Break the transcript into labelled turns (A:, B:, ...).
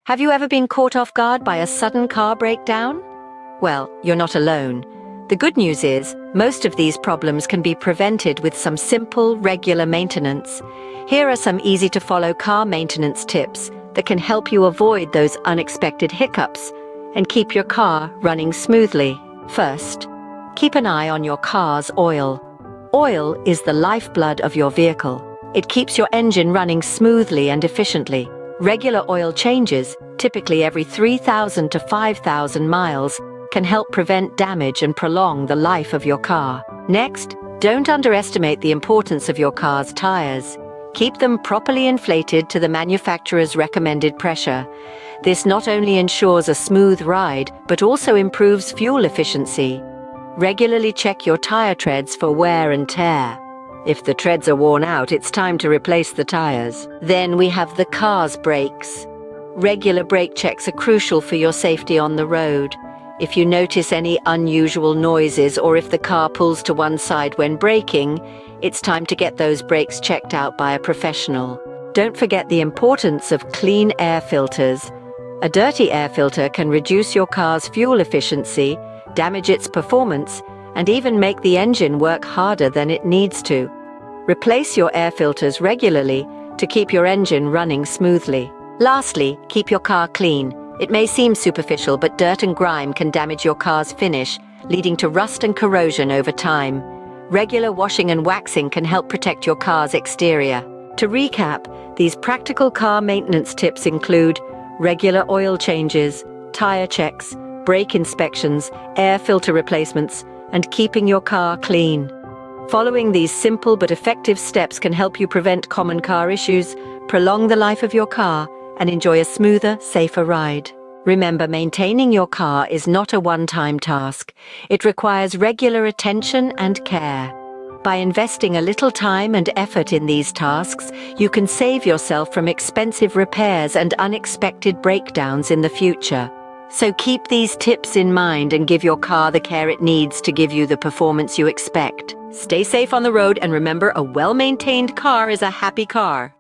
A: Have you ever been caught off guard by a sudden car breakdown? Well, you're not alone. The good news is, most of these problems can be prevented with some simple, regular maintenance. Here are some easy-to-follow car maintenance tips that can help you avoid those unexpected hiccups and keep your car running smoothly. First, keep an eye on your car's oil. Oil is the lifeblood of your vehicle. It keeps your engine running smoothly and efficiently. Regular oil changes, typically every 3,000 to 5,000 miles, can help prevent damage and prolong the life of your car. Next, don't underestimate the importance of your car's tires. Keep them properly inflated to the manufacturer's recommended pressure. This not only ensures a smooth ride, but also improves fuel efficiency. Regularly check your tire treads for wear and tear. If the treads are worn out, it's time to replace the tires. Then we have the car's brakes. Regular brake checks are crucial for your safety on the road. If you notice any unusual noises or if the car pulls to one side when braking, it's time to get those brakes checked out by a professional. Don't forget the importance of clean air filters. A dirty air filter can reduce your car's fuel efficiency, damage its performance, and even make the engine work harder than it needs to. Replace your air filters regularly to keep your engine running smoothly. Lastly, keep your car clean. It may seem superficial, but dirt and grime can damage your car's finish, leading to rust and corrosion over time. Regular washing and waxing can help protect your car's exterior. To recap, these practical car maintenance tips include regular oil changes, tire checks, brake inspections, air filter replacements, and keeping your car clean. Following these simple but effective steps can help you prevent common car issues, prolong the life of your car, and enjoy a smoother, safer ride. Remember, maintaining your car is not a one-time task. It requires regular attention and care. By investing a little time and effort in these tasks, you can save yourself from expensive repairs and unexpected breakdowns in the future. So keep these tips in mind and give your car the care it needs to give you the performance you expect. Stay safe on the road and remember, a well-maintained car is a happy car.